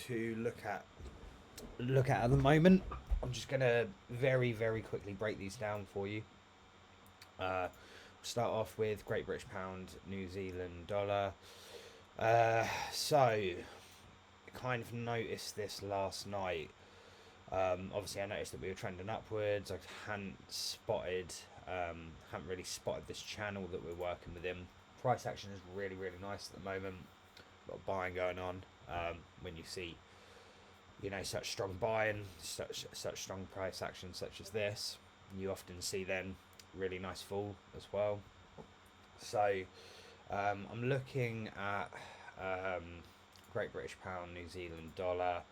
to look at the moment. I'm just gonna very very quickly break these down for you. Start off with Great British Pound, New Zealand dollar. So kind of noticed this last night. Obviously, I noticed that we were trending upwards. I hadn't really spotted this channel that we're working within. Price action is really, really nice at the moment. A lot of buying going on. When you see, such strong buying, such strong price action, such as this, you often see then really nice fall as well. So, I'm looking at Great British Pound, New Zealand dollar.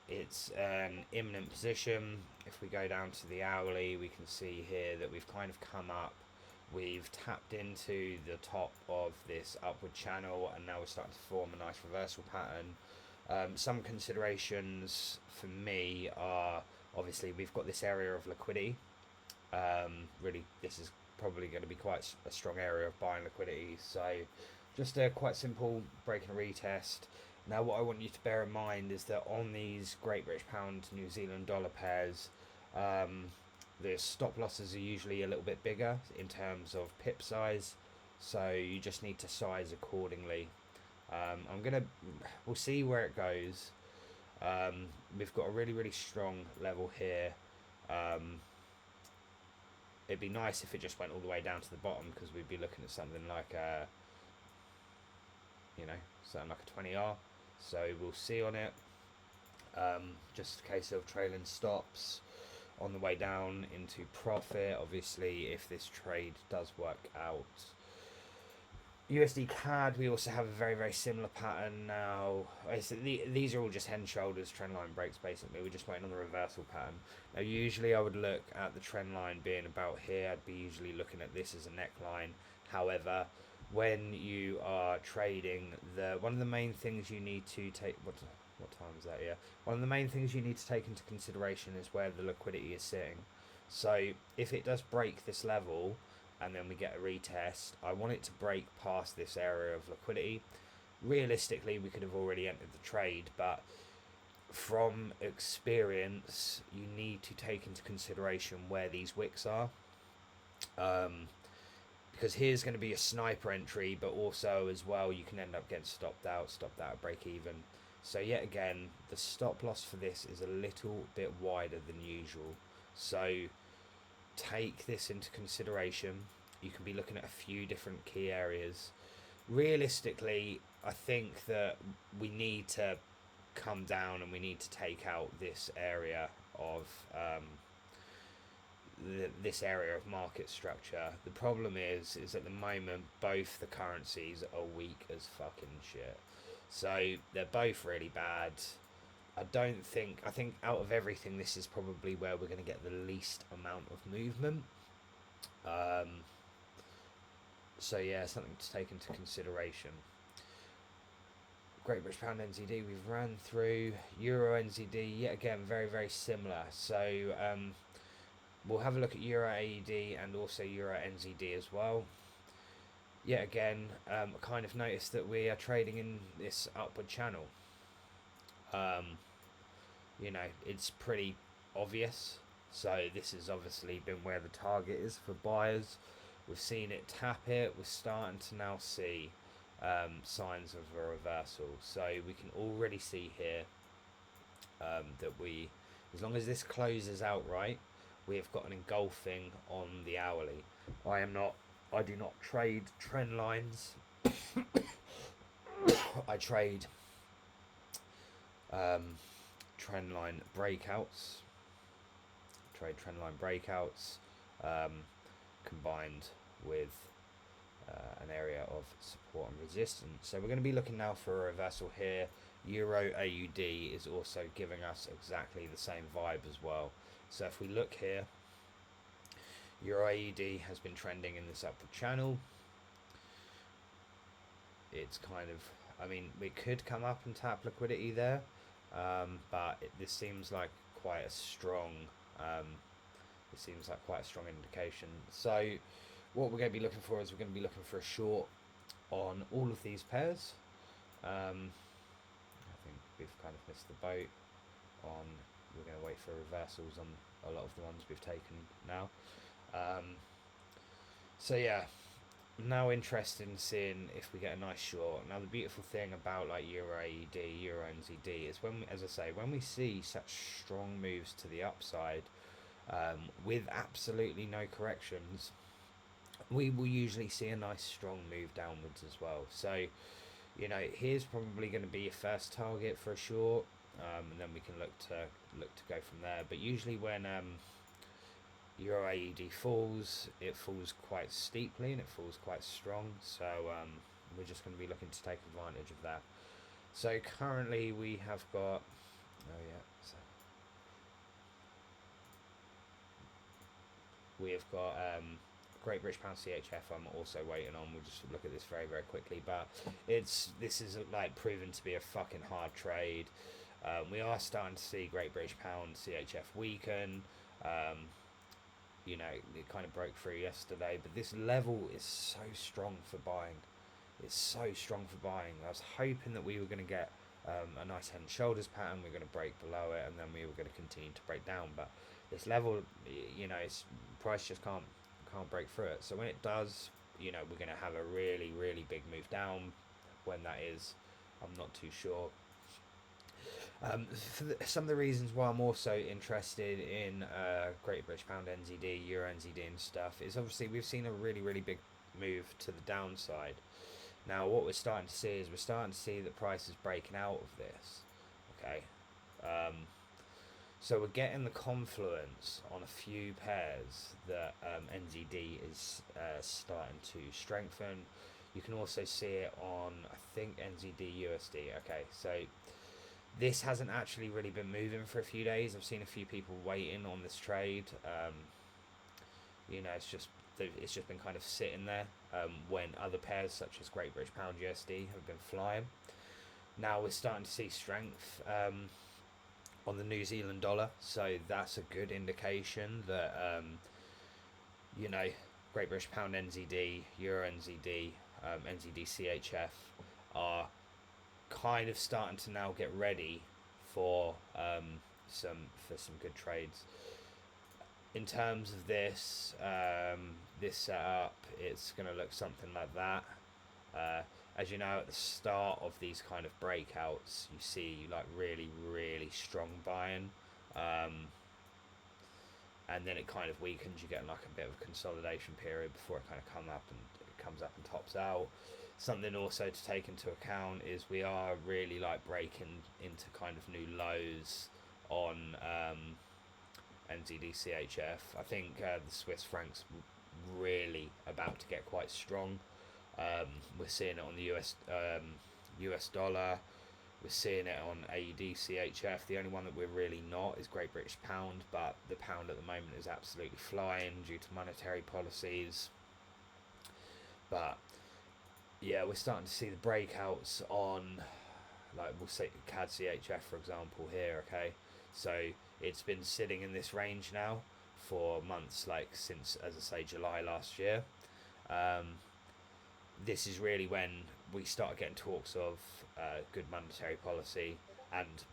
It's an imminent position. If we go down to the hourly, we can see here that we've kind of come up. We've tapped into the top of this upward channel, and now we're starting to form a nice reversal pattern. Some considerations for me are, obviously, we've got this area of liquidity. Really, this is probably going to be quite a strong area of buying liquidity. So just a quite simple break and retest. Now, what I want you to bear in mind is that on these Great British Pound, New Zealand dollar pairs, the stop losses are usually a little bit bigger in terms of pip size, so you just need to size accordingly. We'll see where it goes. We've got a really, really strong level here. It'd be nice if it just went all the way down to the bottom, because we'd be looking at something like something like a 20R. So we'll see on it. Just a case of trailing stops on the way down into profit. Obviously, if this trade does work out. USDCAD, we also have a very, very similar pattern now. These are all just head and shoulders, trend line breaks basically. We're just waiting on the reversal pattern. Now, usually I would look at the trend line being about here. I'd be usually looking at this as a neckline. However, when you are trading, one of the main things you need to take, what time is that? Yeah, one of the main things you need to take into consideration is where the liquidity is sitting. So if it does break this level and then we get a retest, I want it to break past this area of liquidity. Realistically, we could have already entered the trade, but from experience, you need to take into consideration where these wicks are. Because here's going to be a sniper entry, but also as well you can end up getting stopped out at break even. So yet again, the stop loss for this is a little bit wider than usual. So take this into consideration. You can be looking at a few different key areas. Realistically, I think that we need to come down and we need to take out this area of this area of market structure. The problem is at the moment both the currencies are weak as fucking shit. So they're both really bad. I think out of everything, this is probably where we're going to get the least amount of movement. So yeah, something to take into consideration. Great British Pound NZD we've ran through. Euro NZD, yet again, very, very similar. So we'll have a look at Euro AED and also Euro NZD as well. Yet again, I kind of noticed that we are trading in this upward channel. It's pretty obvious. So this has obviously been where the target is for buyers. We've seen it tap it. We're starting to now see signs of a reversal. So we can already see here that as long as this closes outright, we have got an engulfing on the hourly. I do not trade trend lines. I trade trend line breakouts. Combined with an area of support and resistance. So we're going to be looking now for a reversal here. Euro AUD is also giving us exactly the same vibe as well. So if we look here, Euro AUD has been trending in this upward channel. It's kind of, we could come up and tap liquidity there, but this seems like quite a strong indication. So what we're going to be looking for is we're going to be looking for a short on all of these pairs. I think we've kind of missed the boat on. We're going to wait for reversals on a lot of the ones we've taken now. So yeah, now interested in seeing if we get a nice short. Now the beautiful thing about like EURAUD, EURNZD is when, as I say, when we see such strong moves to the upside, with absolutely no corrections, we will usually see a nice strong move downwards as well. So, you know, here's probably going to be your first target for a short, and then we can look to go from there. But usually when EURAUD falls, it falls quite steeply and it falls quite strong. So we're just going to be looking to take advantage of that. So currently we have got, we have got Great British Pound CHF. I'm also waiting on. We'll just look at this very, very quickly. But this is like proven to be a fucking hard trade. We are starting to see Great British Pound CHF weaken. You know, it kind of broke through yesterday, but this level is so strong for buying. It's so strong for buying. I was hoping that we were going to get a nice head and shoulders pattern. We're going to break below it, and then we were going to continue to break down. But this level, you know, it's price just can't break through it. So when it does, you know, we're going to have a really, really big move down. When that is, I'm not too sure. Some of the reasons why I'm also interested in Great British Pound NZD, Euro NZD and stuff is obviously we've seen a really, really big move to the downside. Now what we're starting to see is we're starting to see that price is breaking out of this. Okay. So we're getting the confluence on a few pairs that NZD is starting to strengthen. You can also see it on, I think, NZD USD. Okay, so this hasn't actually really been moving for a few days. I've seen a few people waiting on this trade. You know, it's just been kind of sitting there when other pairs such as Great British Pound USD have been flying. Now we're starting to see strength on the New Zealand dollar, so that's a good indication that you know, Great British Pound NZD, Euro NZD, NZD CHF are kind of starting to now get ready for some good trades. In terms of this this setup, it's going to look something like that. As you know, at the start of these kind of breakouts, you see like really, really strong buying, and then it kind of weakens. You get like a bit of a consolidation period before it kind of comes up and tops out. Something also to take into account is we are really like breaking into kind of new lows on NZD CHF. I think the Swiss franc's really about to get quite strong. We're seeing it on the US dollar. We're seeing it on AUD CHF. The only one that we're really not is Great British Pound, but the pound at the moment is absolutely flying due to monetary policies. But yeah, we're starting to see the breakouts on, like we'll say CAD CHF for example here. Okay, so it's been sitting in this range now for months, like since, as I say, July last year. This is really when we start getting talks of good monetary policy, and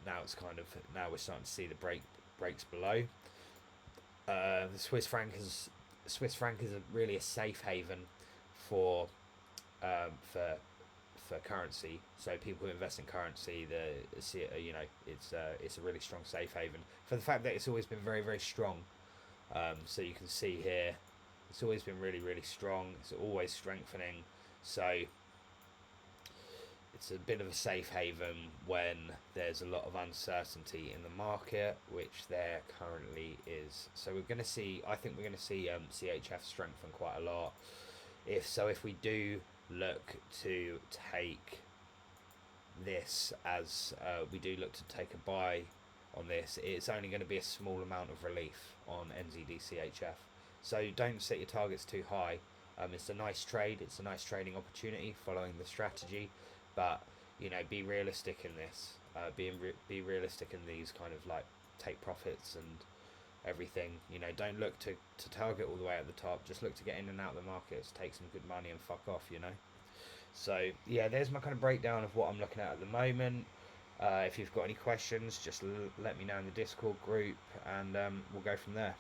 now we're starting to see the breaks below. The Swiss franc is really a safe haven for currency. So people who invest in currency, you know, it's a really strong safe haven for the fact that it's always been very, very strong. So you can see here, it's always been really, really strong. It's always strengthening. So it's a bit of a safe haven when there's a lot of uncertainty in the market, which there currently is. So we're going to see, I think we're going to see CHF strengthen quite a lot. If we do look to take this as we do look to take a buy on this, it's only going to be a small amount of relief on NZD CHF. So don't set your targets too high. It's a nice trade. It's a nice trading opportunity following the strategy, but you know, be realistic in this. Be realistic in these kind of like take profits and everything. You know, don't look to target all the way at the top. Just look to get in and out of the markets, take some good money and fuck off. You know. So yeah, there's my kind of breakdown of what I'm looking at the moment. If you've got any questions, just let me know in the Discord group, and we'll go from there.